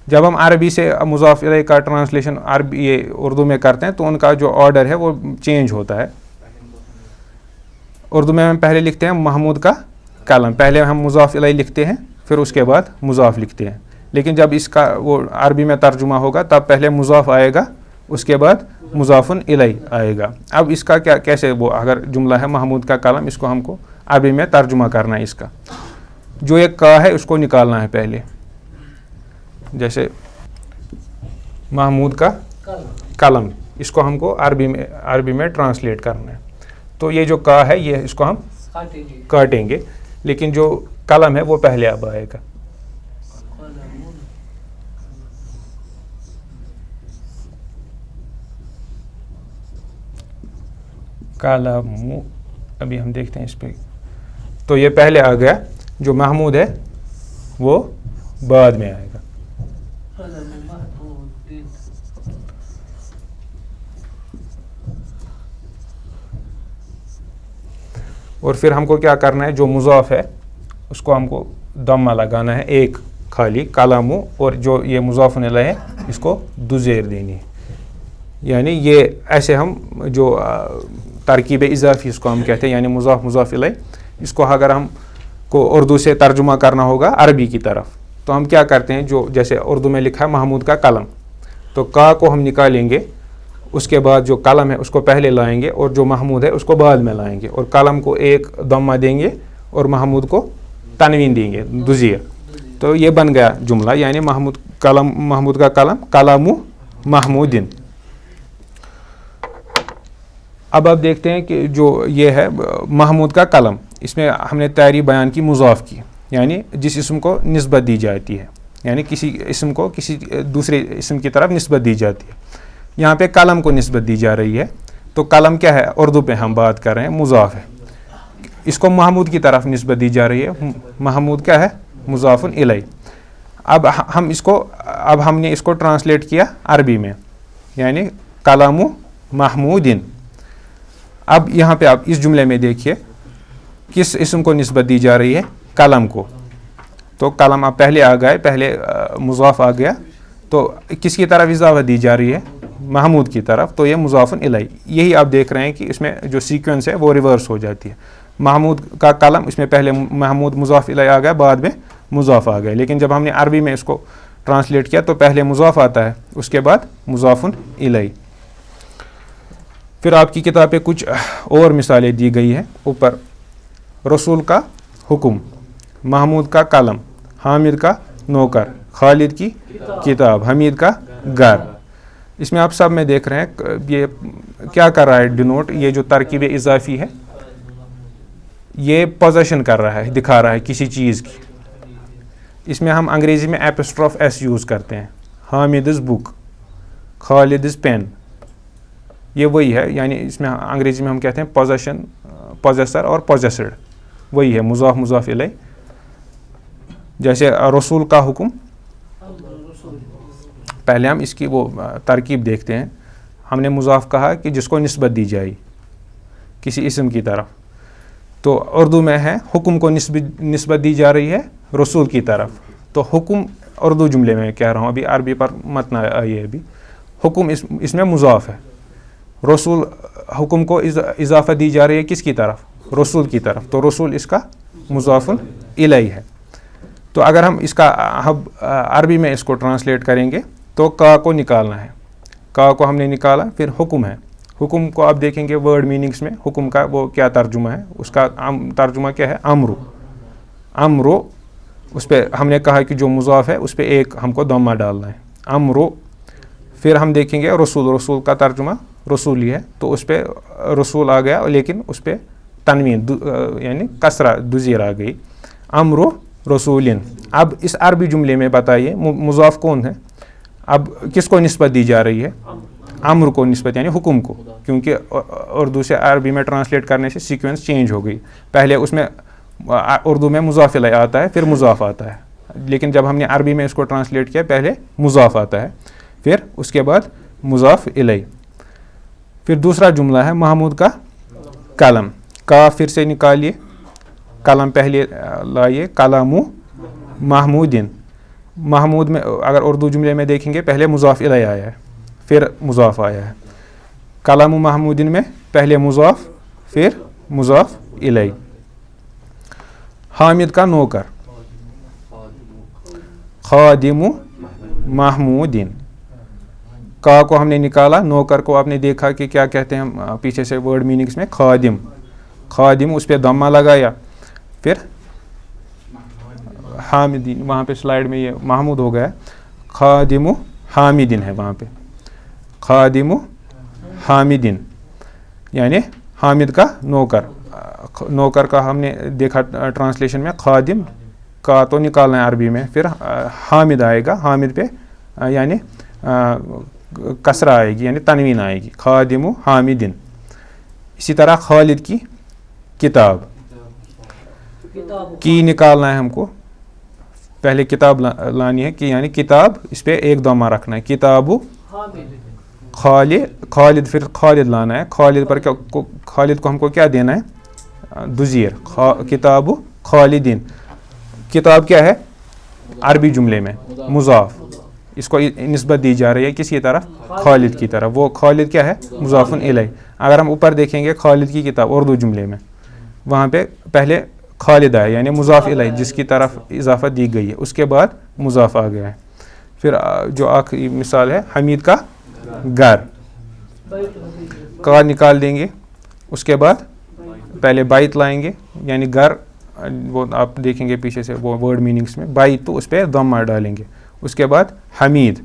جب ہم عربی سے مضاف الیہ کا ٹرانسلیشن عربی یہ اردو میں کرتے ہیں تو ان کا جو آرڈر ہے وہ چینج ہوتا ہے. اردو میں ہم پہلے لکھتے ہیں محمود کا قلم پہلے ہم مضاف الیہ لکھتے ہیں پھر اس کے بعد مضاف لکھتے ہیں. لیکن جب اس کا وہ عربی میں ترجمہ ہوگا تب پہلے مضاف آئے گا اس کے بعد مضاف الیہ آئے گا. اب اس کا کیسے وہ اگر جملہ ہے محمود کا قلم اس کو ہم کو عربی میں ترجمہ کرنا ہے. اس کا جو ایک کا ہے اس کو نکالنا ہے پہلے جیسے محمود کا قلم اس کو ہم کو عربی میں ٹرانسلیٹ کرنا ہے. تو یہ جو کا ہے یہ اس کو ہم کاٹیں گے لیکن جو قلم ہے وہ پہلے اب آئے گا. قلم ابھی ہم دیکھتے ہیں اس پہ تو یہ پہلے آ گیا جو محمود ہے وہ بعد میں آئے گا. اور پھر ہم کو کیا کرنا ہے جو مضاف ہے اس کو ہم کو ضمہ لگانا ہے ایک خالی قلم اور جو یہ مضاف الیہ ہے اس کو دو زیر دینی ہے. یعنی یہ ایسے ہم جو ترکیب اضافی اس کو ہم کہتے ہیں یعنی مضاف الیہ اس کو اگر ہم کو اردو سے ترجمہ کرنا ہوگا عربی کی طرف تو ہم کیا کرتے ہیں جو جیسے اردو میں لکھا ہے محمود کا قلم تو کا کو ہم نکالیں گے اس کے بعد جو قلم ہے اس کو پہلے لائیں گے اور جو محمود ہے اس کو بعد میں لائیں گے اور قلم کو ایک ضمہ دیں گے اور محمود کو تنوین دیں گے دو زیر. تو یہ بن گیا جملہ, یعنی محمود کا قلم کلام محمودن. اب آپ دیکھتے ہیں کہ جو یہ ہے محمود کا قلم, اس میں ہم نے تعریف بیان کی مضاف کی, یعنی جس اسم کو نسبت دی جاتی ہے, یعنی کسی اسم کو کسی دوسرے اسم کی طرف نسبت دی جاتی ہے. یہاں پہ قلم کو نسبت دی جا رہی ہے, تو قلم کیا ہے, اردو پہ ہم بات کر رہے ہیں, مضاف ہے. اس کو محمود کی طرف نسبت دی جا رہی ہے, محمود کیا ہے, مضاف الیہ. اب ہم نے اس کو ٹرانسلیٹ کیا عربی میں, یعنی کلام محمودن. اب یہاں پہ آپ اس جملے میں دیکھیے کس اسم کو نسبت دی جا رہی ہے, قلم کو. تو قلم اب پہلے آ گئے, پہلے مضاف آ گیا, تو کس کی طرف اضافہ دی جا رہی ہے, محمود کی طرف, تو یہ مضاف الیہ. یہی آپ دیکھ رہے ہیں کہ اس میں جو سیکوینس ہے وہ ریورس ہو جاتی ہے. محمود کا قلم, اس میں پہلے محمود مضاف الیہ آ گیا, بعد میں مضاف آ گیا. لیکن جب ہم نے عربی میں اس کو ٹرانسلیٹ کیا تو پہلے مضاف آتا ہے, اس کے بعد مضاف الیہ. پھر آپ کی کتاب پہ کچھ اور مثالیں دی گئی ہیں اوپر. رسول کا حکم, محمود کا قلم, حامد کا نوکر, خالد کی کتاب, حمید کا گھر. اس میں آپ سب میں دیکھ رہے ہیں یہ کیا کر رہا ہے ڈینوٹ, یہ جو ترکیب اضافی ہے یہ پوزیشن کر رہا ہے, دکھا رہا ہے کسی چیز کی. اس میں ہم انگریزی میں ایپسٹروف ایس یوز کرتے ہیں. حامد از بک, خالد از پین, یہ وہی ہے, یعنی اس میں انگریزی میں ہم کہتے ہیں پوزیشن, پوزیسر اور پوزیسڈ, وہی ہے مضاف مضاف الیہ. جیسے رسول کا حکم, پہلے ہم اس کی وہ ترکیب دیکھتے ہیں. ہم نے مضاف کہا کہ جس کو نسبت دی جائے کسی اسم کی طرف, تو اردو میں ہے حکم کو نسبت دی جا رہی ہے رسول کی طرف. تو حکم اردو جملے میں کہہ رہا ہوں, ابھی عربی پر مت نہ آئیے. ابھی حکم اس میں مضاف ہے, رسول حکم کو اضافہ دی جا رہی ہے کس کی طرف, رسول کی طرف, تو رسول اس کا مضاف الیہ ہے. تو اگر ہم اس کا عربی میں اس کو ٹرانسلیٹ کریں گے تو کا کو نکالنا ہے, کا کو ہم نے نکالا, پھر حکم ہے. حکم کو آپ دیکھیں گے ورڈ میننگس میں حکم کا وہ کیا ترجمہ ہے, اس کا ترجمہ کیا ہے, امرو. امرو, اس پہ ہم نے کہا کہ جو مضاف ہے اس پہ ایک ہم کو ضمہ ڈالنا ہے, امرو. پھر ہم دیکھیں گے رسول, رسول کا ترجمہ رسولی ہے, تو اس پہ رسول آ گیا, لیکن اس پہ تنوین یعنی کسرہ دزیر آ گئی, امرو رسولن. اب اس عربی جملے میں بتائیے مضاف کون ہے, اب کس کو نسبت دی جا رہی ہے, امر کو نسبت, یعنی حکم کو, کیونکہ اردو سے عربی میں ٹرانسلیٹ کرنے سے سیکوینس چینج ہو گئی. پہلے اس میں اردو میں مضاف الیہ آتا ہے, پھر مضاف آتا ہے, لیکن جب ہم نے عربی میں اس کو ٹرانسلیٹ کیا پہلے مضاف آتا ہے, پھر اس کے بعد مضاف الیہ. پھر دوسرا جملہ ہے محمود کا قلم, کا پھر سے نکالیے, قلم پہلے لائیے, کلام محمودن. محمود میں اگر اردو جملے میں دیکھیں گے پہلے مضاف الیہ آیا ہے, پھر مضاف آیا ہے. کلام محمودن میں پہلے مضاف پھر مضاف الیہ. حامد کا نوکر, خادم محمودن. کا کو ہم نے نکالا, نوکر کو آپ نے دیکھا کہ کیا کہتے ہیں ہم پیچھے سے ورڈ میننگس میں, خادم. خادم اس پہ ضمہ لگایا, پھر حامدین, وہاں پہ سلائڈ میں یہ محمود ہو گیا, خادم حامدن ہے وہاں پہ, خادم حامدن یعنی حامد کا نوکر. نوکر کا ہم نے دیکھا ٹرانسلیشن میں خادم, کا تو نکالنا ہے عربی میں, پھر حامد آئے گا, حامد پہ یعنی کسرہ آئے گی, یعنی تنوین آئے گی, خادم حامدن. اسی طرح خالد کی کتاب, کی نکالنا ہے ہم کو, پہلے کتاب لانی ہے, کہ یعنی کتاب اس پہ ایک ضمہ رکھنا ہے, کتاب خالد, پھر خالد لانا ہے, خالد پر خالد کو ہم کو کیا دینا ہے, دزیر, کتاب خالدین. کتاب کیا ہے عربی جملے میں مضاف, اس کو نسبت دی جا رہی ہے کس کی طرف, خالد کی طرف, وہ خالد کیا ہے مضاف الیہ. اگر ہم اوپر دیکھیں گے خالد کی کتاب اردو جملے میں, وہاں پہ پہلے خالد آیا یعنی مضاف الیہ جس کی طرف اضافہ دی گئی ہے, اس کے بعد مضاف آ گیا ہے. پھر جو آخری مثال ہے حمید کا گھر, کا نکال دیں گے, اس کے بعد پہلے بیت لائیں گے, یعنی گھر وہ آپ دیکھیں گے پیچھے سے وہ ورڈ میننگس میں، بائتو اس پہ ضمہ ڈالیں گے. اس کے بعد حمید،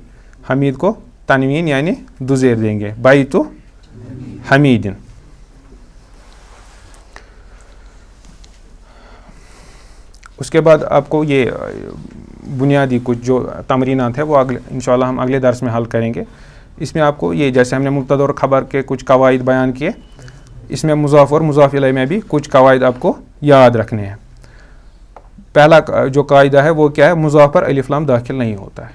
حمید کو تنوین یعنی دو زیر دیں گے، بائتو حمیدن. اس کے بعد آپ کو یہ بنیادی کچھ جو تمرینات ہیں وہ انشاءاللہ ہم اگلے درس میں حل کریں گے. اس میں آپ کو یہ جیسے ہم نے مبتدا اور خبر کے کچھ قواعد بیان کیے، اس میں مضاف اور مضاف الیہ میں بھی کچھ قواعد آپ کو یاد رکھنے ہیں. پہلا جو قاعدہ ہے وہ کیا ہے؟ مضاف پر الف لام داخل نہیں ہوتا ہے.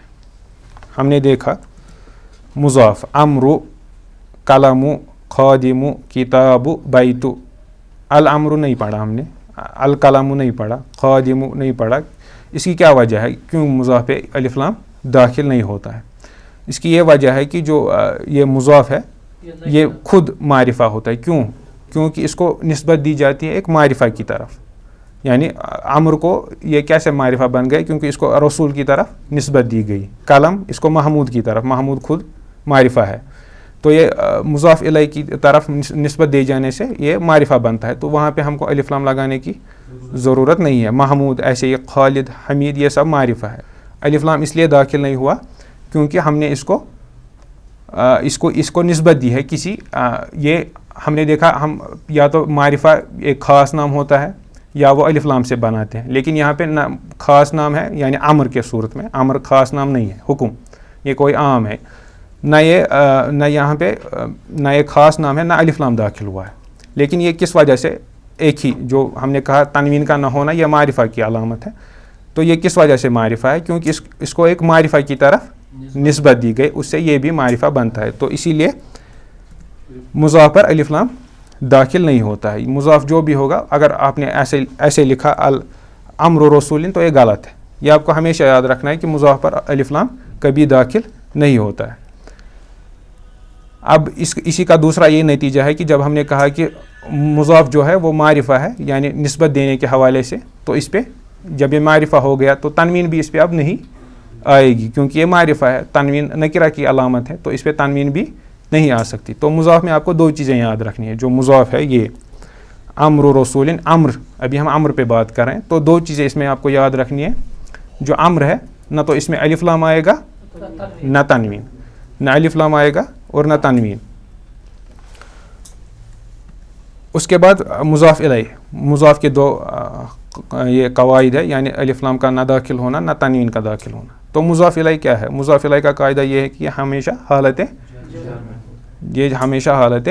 ہم نے دیکھا مضاف امر، قلم، خادم، کتاب، بیت. الامر نہیں پڑھا ہم نے، القلم نہیں پڑھا، خادم نہیں پڑھا. اس کی کیا وجہ ہے کیوں مضاف پہ الف لام داخل نہیں ہوتا ہے؟ اس کی یہ وجہ ہے کہ جو یہ مضاف ہے یہ خود معرفہ ہوتا ہے. کیوں؟ کیونکہ اس کو نسبت دی جاتی ہے ایک معرفہ کی طرف. یعنی امر کو یہ کیسے معرفہ بن گئے؟ کیونکہ اس کو رسول کی طرف نسبت دی گئی. قلم اس کو محمود کی طرف، محمود خود معرفہ ہے. تو یہ مضاف الیہ کی طرف نسبت دے جانے سے یہ معرفہ بنتا ہے. تو وہاں پہ ہم کو الف لام لگانے کی ضرورت نہیں ہے. محمود ایسے ہی خالد، حمید یہ سب معرفہ ہے. الف لام اس لیے داخل نہیں ہوا کیونکہ ہم نے اس کو نسبت دی ہے کسی یہ ہم نے دیکھا ہم یا تو معرفہ ایک خاص نام ہوتا ہے یا وہ الف لام سے بناتے ہیں. لیکن یہاں پہ نہ خاص نام ہے یعنی امر کے صورت میں. امر خاص نام نہیں ہے، حکم یہ کوئی عام ہے. نہ یہاں پہ نہ ایک خاص نام ہے نہ الف لام داخل ہوا ہے. لیکن یہ کس وجہ سے؟ ایک ہی جو ہم نے کہا تنوین کا نہ ہونا یہ معرفہ کی علامت ہے. تو یہ کس وجہ سے معرفہ ہے؟ کیونکہ اس کو ایک معرفہ کی طرف نسبت دی گئی، اس سے یہ بھی معرفہ بنتا ہے. تو اسی لیے مضاف پر الف لام داخل نہیں ہوتا ہے. مضاف جو بھی ہوگا اگر آپ نے ایسے لکھا الامر رسول تو یہ غلط ہے. یہ آپ کو ہمیشہ یاد رکھنا ہے کہ مضاف پر الف لام کبھی داخل نہیں ہوتا ہے. اب اسی کا دوسرا یہ نتیجہ ہے کہ جب ہم نے کہا کہ مضاف جو ہے وہ معرفہ ہے یعنی نسبت دینے کے حوالے سے، تو اس پہ جب یہ معرفہ ہو گیا تو تنوین بھی اس پہ اب نہیں آئے گی کیونکہ یہ معرفہ ہے. تنوین نکرہ کی علامت ہے تو اس پہ تنوین بھی نہیں آ سکتی. تو مضاف میں آپ کو دو چیزیں یاد رکھنی ہے. جو مضاف ہے یہ امر رسول، امر ابھی ہم امر پہ بات کر رہے ہیں تو دو چیزیں اس میں آپ کو یاد رکھنی ہے. جو امر ہے نہ تو اس میں الف لام آئے گا نہ تنوین، نہ الف لام آئے گا اور نہ تنوین. اس کے بعد مضاف الیہ، مضاف کے دو یہ قواعد ہے یعنی الف لام کا نہ داخل ہونا نہ تنوین کا داخل ہونا. تو مضاف الیہ کیا ہے؟ مضاف الیہ کا قاعدہ یہ ہے کہ یہ ہمیشہ حالت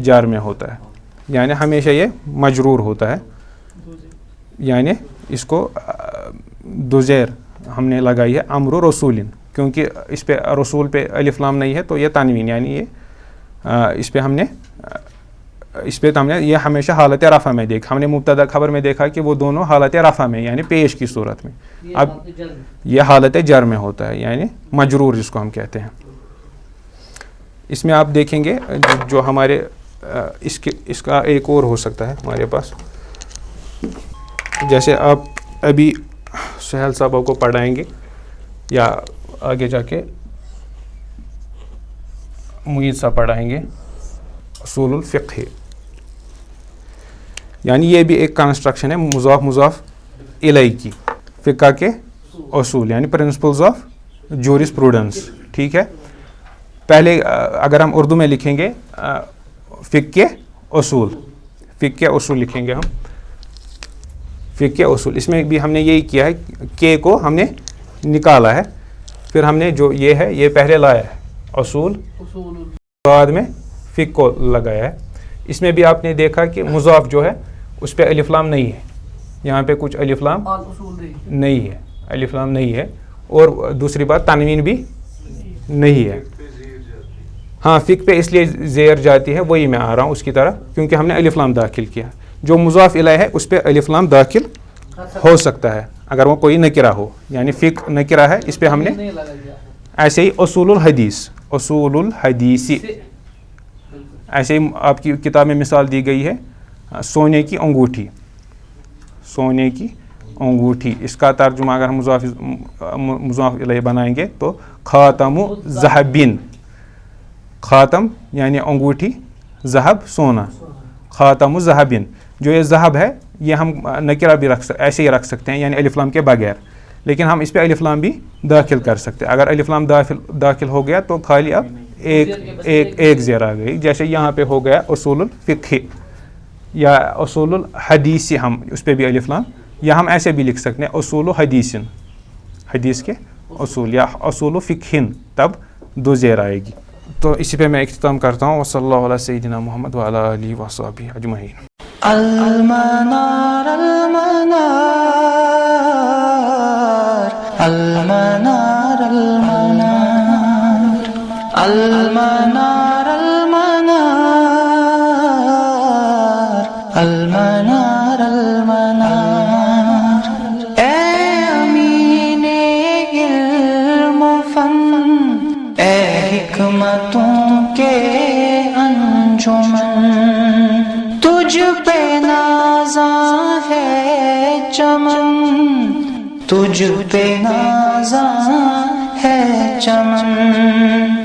جار میں ہوتا ہے یعنی ہمیشہ یہ مجرور ہوتا ہے. یعنی اس کو دو زیر ہم نے لگائی ہے امر رسول، کیونکہ اس پہ رسول پہ الف لام نہیں ہے تو یہ تنوین یعنی یہ اس پہ ہم نے یہ ہمیشہ حالت رفع میں دیکھا. ہم نے مبتدا خبر میں دیکھا کہ وہ دونوں حالت رفع میں یعنی پیش کی صورت میں. اب یہ حالت جر میں ہوتا ہے یعنی مجرور جس کو ہم کہتے ہیں. اس میں آپ دیکھیں گے جو ہمارے اس کا ایک اور ہو سکتا ہے ہمارے پاس. جیسے آپ ابھی سہیل صاحب کو پڑھائیں گے یا آگے جا کے معید صاحب پڑھائیں گے اصول الفقہ، یعنی یہ بھی ایک کنسٹرکشن ہے مضاف الیہ کی، فقہ کے اصول یعنی پرنسپلز آف جورس پروڈنس. ٹھیک ہے، پہلے اگر ہم اردو میں لکھیں گے فقہ کے اصول لکھیں گے ہم فقہ کے اصول. اس میں بھی ہم نے یہی کیا ہے کہ کو ہم نے نکالا ہے، پھر ہم نے جو یہ ہے یہ پہلے لایا ہے اصول، بعد میں فقہ کو لگایا ہے. اس میں بھی آپ نے دیکھا کہ مضاف جو ہے اس پہ الف لام نہیں ہے، یہاں پہ کچھ الف لام نہیں ہے، الف لام نہیں ہے. اور دوسری بات تنوین بھی نہیں ہے. ہاں فقہ پہ اس لیے زیر جاتی ہے، وہی میں آ رہا ہوں اس کی طرف، کیونکہ ہم نے الف لام داخل کیا. جو مضاف الیہ ہے اس پہ الف لام داخل ہو سکتا ہے اگر وہ کوئی نکرہ ہو، یعنی فقہ نکرہ ہے اس پہ ہم نے ایسے ہی اصول الحدیث ایسے ہی آپ کی کتاب میں مثال دی گئی ہے سونے کی انگوٹھی. اس کا ترجمہ اگر ہم مضاف الیہ بنائیں گے تو خاتم ذہبین، خاتم یعنی انگوٹھی، ذہب سونا، خاتم ذہبین. جو یہ ذہب ہے یہ ہم نکرہ بھی ایسے ہی رکھ سکتے ہیں یعنی الف لام کے بغیر, لیکن ہم اس پہ الف لام بھی داخل کر سکتے ہیں. اگر الف لام داخل ہو گیا تو خالی اب ایک زیر آ گئی, جیسے یہاں پہ ہو گیا اصول الفقہ یا اصول الحدیث, ہم اس پہ بھی الف لام, یا ہم ایسے بھی لکھ سکتے ہیں اصول حدیث, حدیث کے اصول, یا اصول فقہ, تب 2 زیر آئے گی. تو اسی پہ میں اختتام کرتا ہوں. وصلی اللہ علی سیدنا محمد وعلی آلہ وصحبہ اجمعین. المنار المنار المنار المنار المنار المنار المنار اے امین علم و فن, اے حکمتوں کے انجمن, تجھ پہ نازاں ہے چمن, تجھ پہ نازاں ہے چمن.